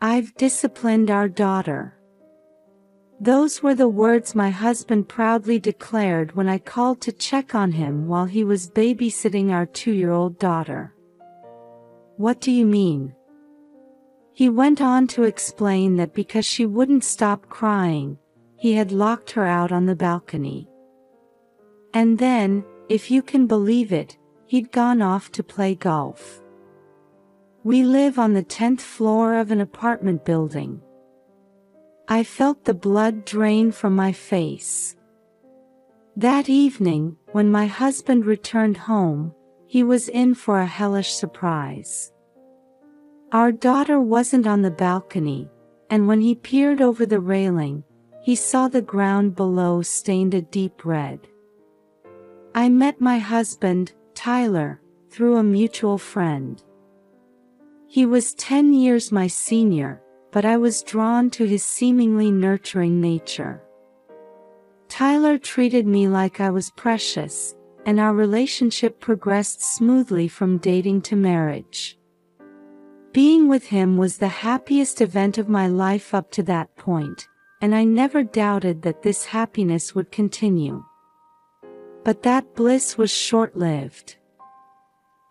"I've disciplined our daughter." Those were the words my husband proudly declared when I called to check on him while he was babysitting our 2-year-old daughter. "What do you mean?" He went on to explain that because she wouldn't stop crying, he had locked her out on the balcony. And then, if you can believe it, he'd gone off to play golf. We live on the 10th floor of an apartment building. I felt the blood drain from my face. That evening, when my husband returned home, he was in for a hellish surprise. Our daughter wasn't on the balcony, and when he peered over the railing, he saw the ground below stained a deep red. I met my husband, Tyler, through a mutual friend. He was 10 years my senior, but I was drawn to his seemingly nurturing nature. Tyler treated me like I was precious, and our relationship progressed smoothly from dating to marriage. Being with him was the happiest event of my life up to that point, and I never doubted that this happiness would continue. But that bliss was short-lived.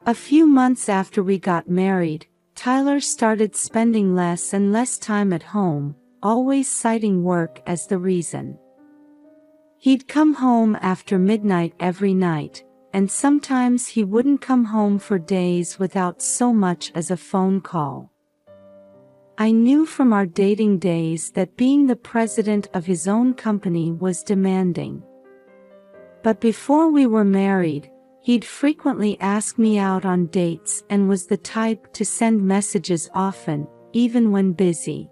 A few months after we got married, Tyler started spending less and less time at home, always citing work as the reason. He'd come home after midnight every night, and sometimes he wouldn't come home for days without so much as a phone call. I knew from our dating days that being the president of his own company was demanding. But before we were married, he'd frequently ask me out on dates and was the type to send messages often, even when busy.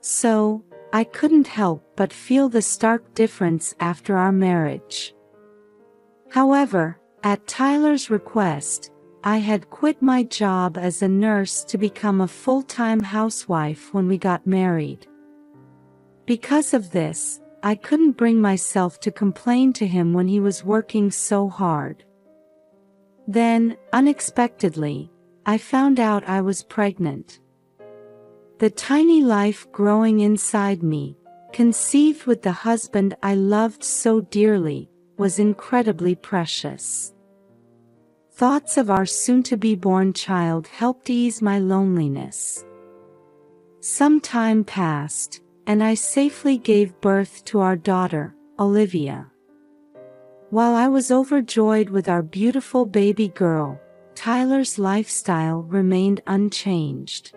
So, I couldn't help but feel the stark difference after our marriage. However, at Tyler's request, I had quit my job as a nurse to become a full-time housewife when we got married. Because of this, I couldn't bring myself to complain to him when he was working so hard. Then, unexpectedly, I found out I was pregnant. The tiny life growing inside me, conceived with the husband I loved so dearly, was incredibly precious. Thoughts of our soon-to-be-born child helped ease my loneliness. Some time passed, and I safely gave birth to our daughter, Olivia. While I was overjoyed with our beautiful baby girl, Tyler's lifestyle remained unchanged.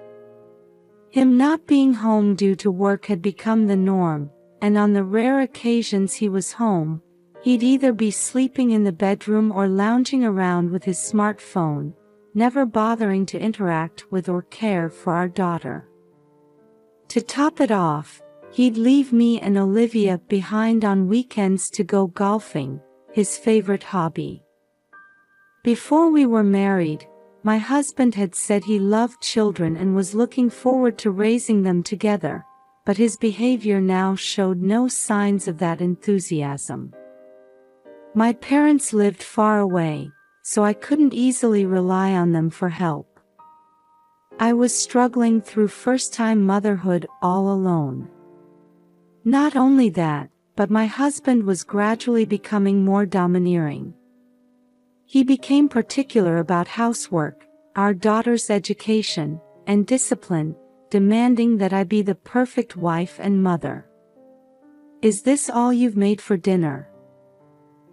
Him not being home due to work had become the norm, and on the rare occasions he was home, he'd either be sleeping in the bedroom or lounging around with his smartphone, never bothering to interact with or care for our daughter. To top it off, he'd leave me and Olivia behind on weekends to go golfing, his favorite hobby. Before we were married, my husband had said he loved children and was looking forward to raising them together, but his behavior now showed no signs of that enthusiasm. My parents lived far away, so I couldn't easily rely on them for help. I was struggling through first-time motherhood all alone. Not only that, but my husband was gradually becoming more domineering. He became particular about housework, our daughter's education, and discipline, demanding that I be the perfect wife and mother. "Is this all you've made for dinner?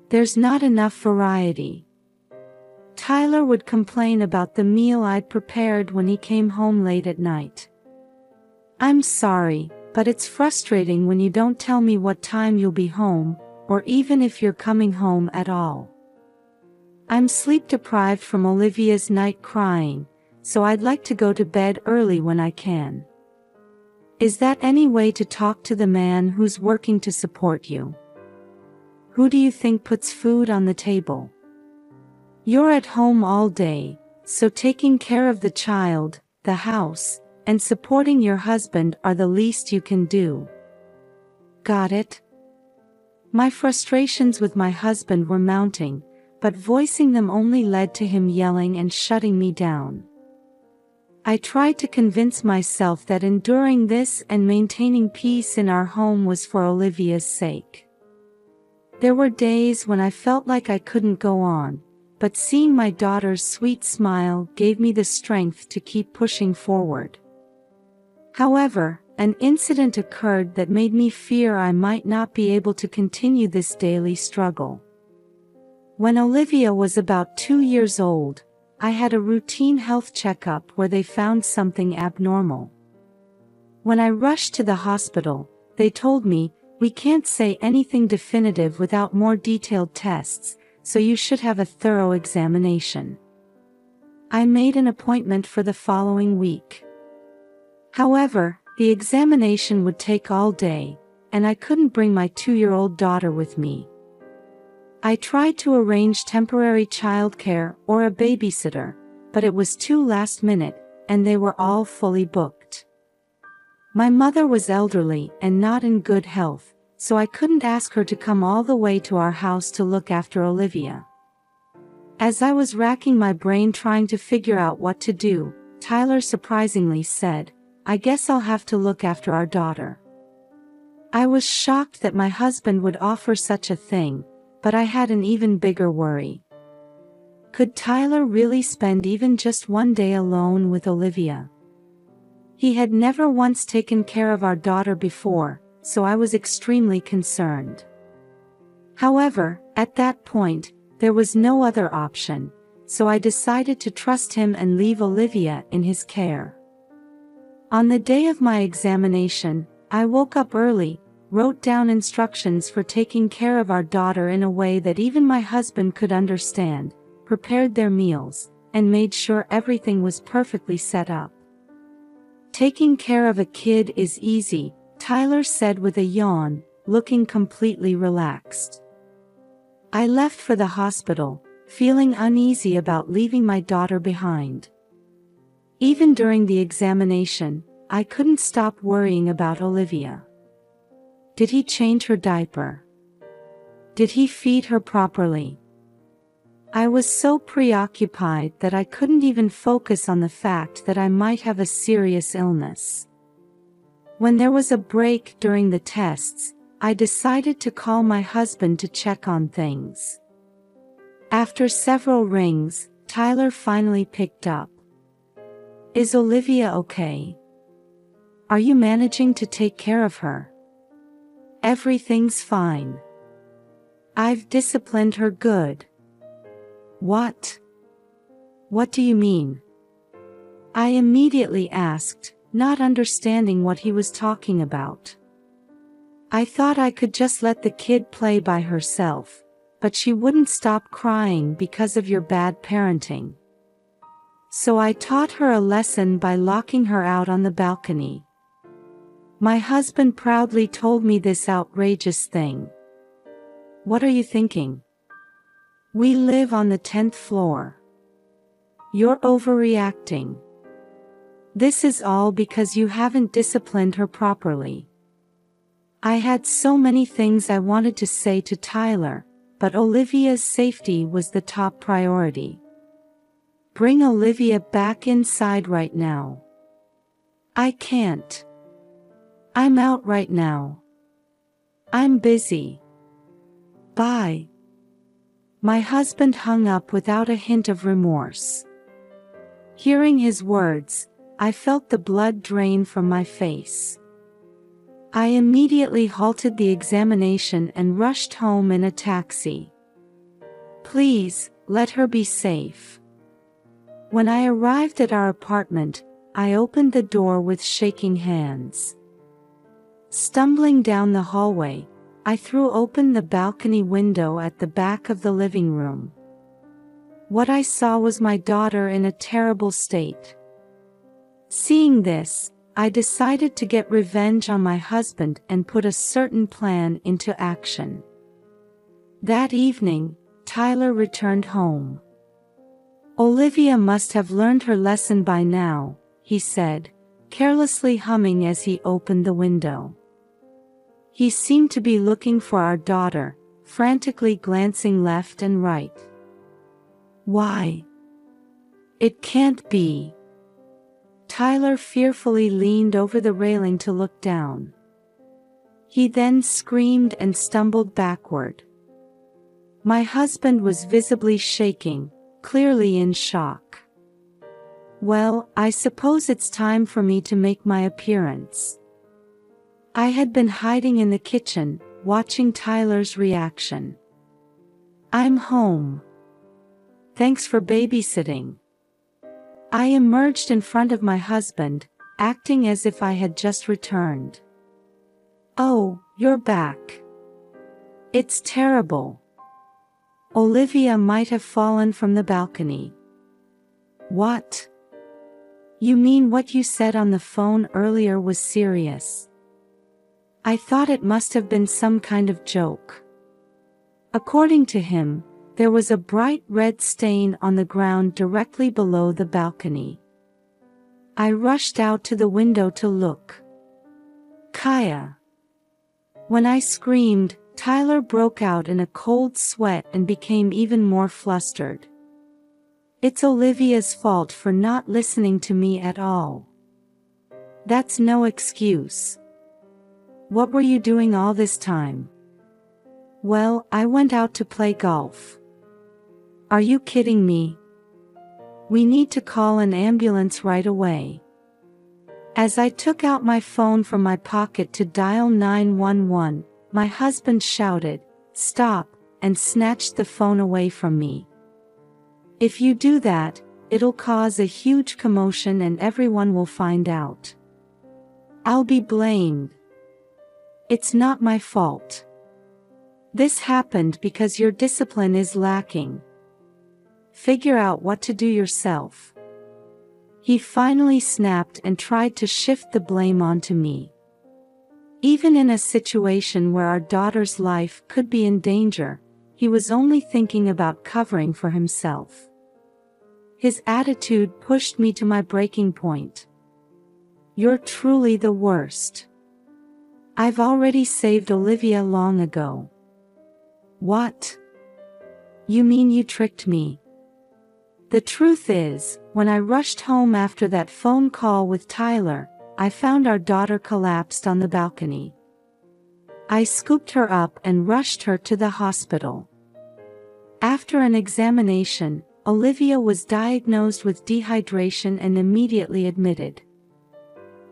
There's not enough variety." Tyler would complain about the meal I'd prepared when he came home late at night. "I'm sorry, but it's frustrating when you don't tell me what time you'll be home, or even if you're coming home at all. I'm sleep-deprived from Olivia's night crying, so I'd like to go to bed early when I can. Is that any way to talk to the man who's working to support you? Who do you think puts food on the table? You're at home all day, so taking care of the child, the house, and supporting your husband are the least you can do. Got it?" My frustrations with my husband were mounting, but voicing them only led to him yelling and shutting me down. I tried to convince myself that enduring this and maintaining peace in our home was for Olivia's sake. There were days when I felt like I couldn't go on, but seeing my daughter's sweet smile gave me the strength to keep pushing forward. However, an incident occurred that made me fear I might not be able to continue this daily struggle. When Olivia was about 2 years old, I had a routine health checkup where they found something abnormal. When I rushed to the hospital, they told me, "We can't say anything definitive without more detailed tests, so you should have a thorough examination." I made an appointment for the following week. However, the examination would take all day, and I couldn't bring my 2-year-old daughter with me. I tried to arrange temporary childcare or a babysitter, but it was too last minute, and they were all fully booked. My mother was elderly and not in good health, so I couldn't ask her to come all the way to our house to look after Olivia. As I was racking my brain trying to figure out what to do, Tyler surprisingly said, "I guess I'll have to look after our daughter." I was shocked that my husband would offer such a thing, but I had an even bigger worry. Could Tyler really spend even just one day alone with Olivia? He had never once taken care of our daughter before, so I was extremely concerned. However, at that point, there was no other option, so I decided to trust him and leave Olivia in his care. On the day of my examination, I woke up early, wrote down instructions for taking care of our daughter in a way that even my husband could understand, prepared their meals, and made sure everything was perfectly set up. "Taking care of a kid is easy," Tyler said with a yawn, looking completely relaxed. I left for the hospital, feeling uneasy about leaving my daughter behind. Even during the examination, I couldn't stop worrying about Olivia. Did he change her diaper? Did he feed her properly? I was so preoccupied that I couldn't even focus on the fact that I might have a serious illness. When there was a break during the tests, I decided to call my husband to check on things. After several rings, Tyler finally picked up. "Is Olivia okay? Are you managing to take care of her?" "Everything's fine. I've disciplined her good." "What? What do you mean?" I immediately asked, not understanding what he was talking about. "I thought I could just let the kid play by herself, but she wouldn't stop crying because of your bad parenting. So I taught her a lesson by locking her out on the balcony." My husband proudly told me this outrageous thing. "What are you thinking? We live on the 10th floor. You're overreacting. This is all because you haven't disciplined her properly." I had so many things I wanted to say to Tyler, but Olivia's safety was the top priority. "Bring Olivia back inside right now." "I can't. I'm out right now. I'm busy. Bye." My husband hung up without a hint of remorse. Hearing his words, I felt the blood drain from my face. I immediately halted the examination and rushed home in a taxi. "Please, let her be safe." When I arrived at our apartment, I opened the door with shaking hands. Stumbling down the hallway, I threw open the balcony window at the back of the living room. What I saw was my daughter in a terrible state. Seeing this, I decided to get revenge on my husband and put a certain plan into action. That evening, Tyler returned home. "Olivia must have learned her lesson by now," he said, carelessly humming as he opened the window. He seemed to be looking for our daughter, frantically glancing left and right. "Why? It can't be. Tyler fearfully leaned over the railing to look down. He then screamed and stumbled backward. My husband was visibly shaking, clearly in shock. Well, I suppose it's time for me to make my appearance. I had been hiding in the kitchen, watching Tyler's reaction. I'm home. Thanks for babysitting. I emerged in front of my husband, acting as if I had just returned. Oh, you're back. It's terrible. Olivia might have fallen from the balcony. What? You mean what you said on the phone earlier was serious? I thought it must have been some kind of joke. According to him, there was a bright red stain on the ground directly below the balcony. I rushed out to the window to look. Kaya. When I screamed, Tyler broke out in a cold sweat and became even more flustered. It's Olivia's fault for not listening to me at all. That's no excuse. What were you doing all this time? Well, I went out to play golf. Are you kidding me? We need to call an ambulance right away. As I took out my phone from my pocket to dial 911, my husband shouted, "Stop," and snatched the phone away from me. If you do that, it'll cause a huge commotion and everyone will find out. I'll be blamed. It's not my fault. This happened because your discipline is lacking. Figure out what to do yourself. He finally snapped and tried to shift the blame onto me. Even in a situation where our daughter's life could be in danger, he was only thinking about covering for himself. His attitude pushed me to my breaking point. You're truly the worst. I've already saved Olivia long ago. What? You mean you tricked me? The truth is, when I rushed home after that phone call with Tyler, I found our daughter collapsed on the balcony. I scooped her up and rushed her to the hospital. After an examination, Olivia was diagnosed with dehydration and immediately admitted.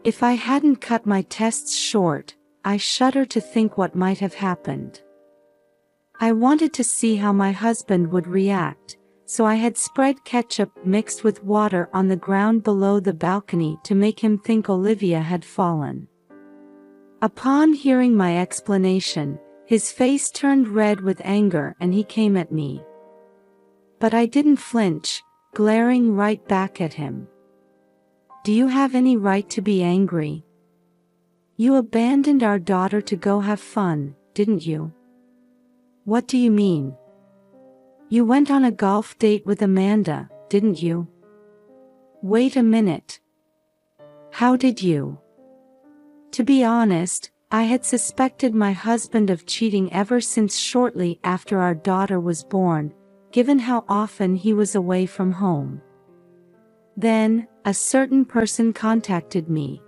If I hadn't cut my tests short, I shudder to think what might have happened. I wanted to see how my husband would react, so I had spread ketchup mixed with water on the ground below the balcony to make him think Olivia had fallen. Upon hearing my explanation, his face turned red with anger and he came at me. But I didn't flinch, glaring right back at him. Do you have any right to be angry? You abandoned our daughter to go have fun, didn't you? What do you mean? You went on a golf date with Amanda, didn't you? Wait a minute. How did you? To be honest, I had suspected my husband of cheating ever since shortly after our daughter was born, given how often he was away from home. Then, a certain person contacted me.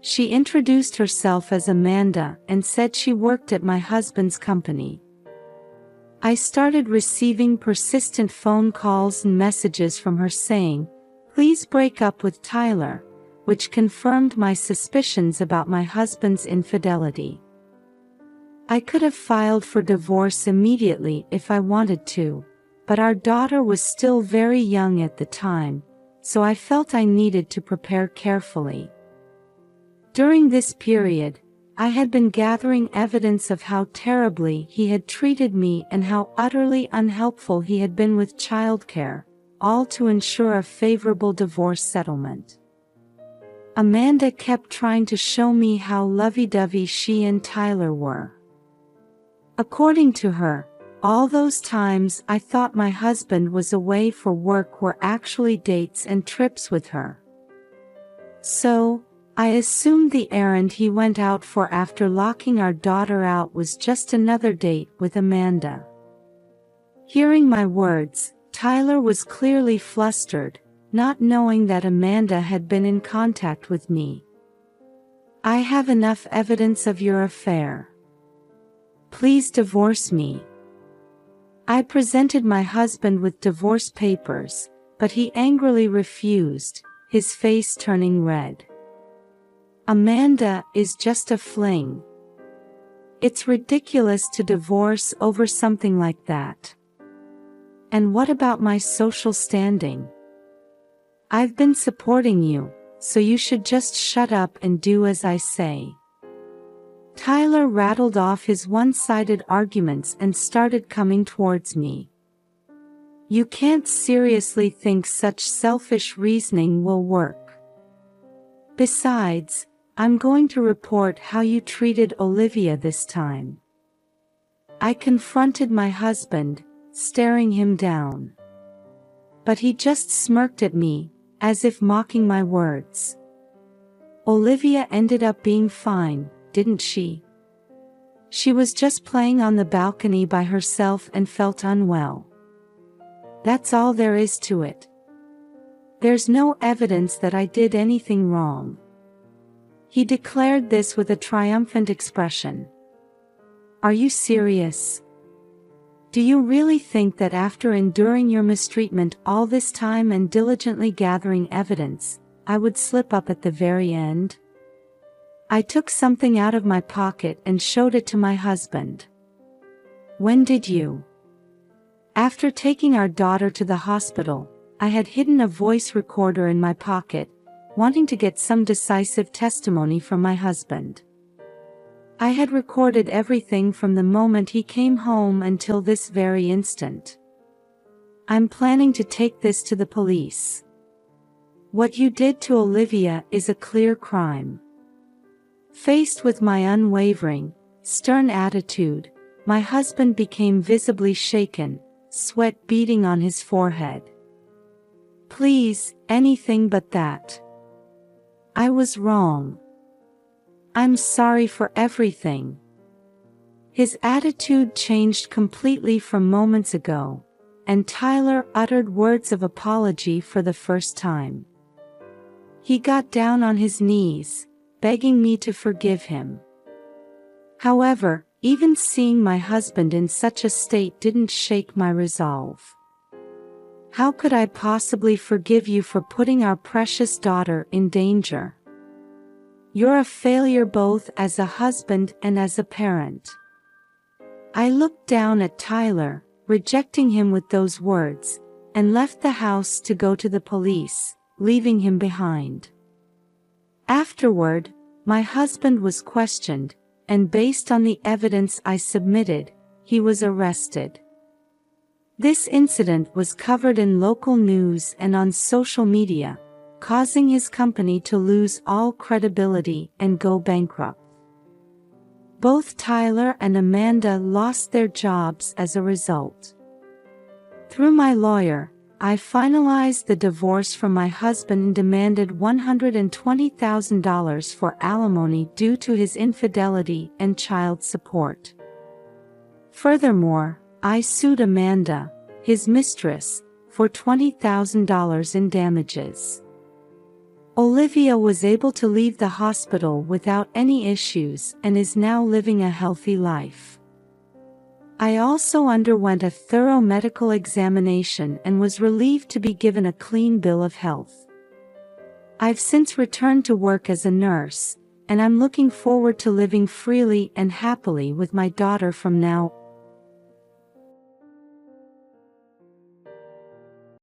She introduced herself as Amanda and said she worked at my husband's company. I started receiving persistent phone calls and messages from her saying, "Please break up with Tyler," which confirmed my suspicions about my husband's infidelity. I could have filed for divorce immediately if I wanted to, but our daughter was still very young at the time, so I felt I needed to prepare carefully. During this period, I had been gathering evidence of how terribly he had treated me and how utterly unhelpful he had been with childcare, all to ensure a favorable divorce settlement. Amanda kept trying to show me how lovey-dovey she and Tyler were. According to her, all those times I thought my husband was away for work were actually dates and trips with her. So, I assumed the errand he went out for after locking our daughter out was just another date with Amanda. Hearing my words, Tyler was clearly flustered, not knowing that Amanda had been in contact with me. "I have enough evidence of your affair. Please divorce me." I presented my husband with divorce papers, but he angrily refused, his face turning red. "Amanda is just a fling. It's ridiculous to divorce over something like that. And what about my social standing? I've been supporting you, so you should just shut up and do as I say." Tyler rattled off his one-sided arguments and started coming towards me. "You can't seriously think such selfish reasoning will work. Besides, I'm going to report how you treated Olivia this time." I confronted my husband, staring him down. But he just smirked at me, as if mocking my words. "Olivia ended up being fine, didn't she? She was just playing on the balcony by herself and felt unwell. That's all there is to it. There's no evidence that I did anything wrong." He declared this with a triumphant expression. "Are you serious? Do you really think that after enduring your mistreatment all this time and diligently gathering evidence, I would slip up at the very end?" I took something out of my pocket and showed it to my husband. "When did you?" After taking our daughter to the hospital, I had hidden a voice recorder in my pocket, wanting to get some decisive testimony from my husband. I had recorded everything from the moment he came home until this very instant. "I'm planning to take this to the police. What you did to Olivia is a clear crime." Faced with my unwavering, stern attitude, my husband became visibly shaken, sweat beading on his forehead. "Please, anything but that. I was wrong. I'm sorry for everything." His attitude changed completely from moments ago, and Tyler uttered words of apology for the first time. He got down on his knees, begging me to forgive him. However, even seeing my husband in such a state didn't shake my resolve. How could I possibly forgive you for putting our precious daughter in danger? You're a failure both as a husband and as a parent. I looked down at Tyler, rejecting him with those words, and left the house to go to the police, leaving him behind. Afterward, my husband was questioned, and based on the evidence I submitted, he was arrested. This incident was covered in local news and on social media, causing his company to lose all credibility and go bankrupt. Both Tyler and Amanda lost their jobs as a result. Through my lawyer, I finalized the divorce from my husband and demanded $120,000 for alimony due to his infidelity and child support. Furthermore, I sued Amanda, his mistress, for $20,000 in damages. Olivia was able to leave the hospital without any issues and is now living a healthy life. I also underwent a thorough medical examination and was relieved to be given a clean bill of health. I've since returned to work as a nurse, and I'm looking forward to living freely and happily with my daughter from now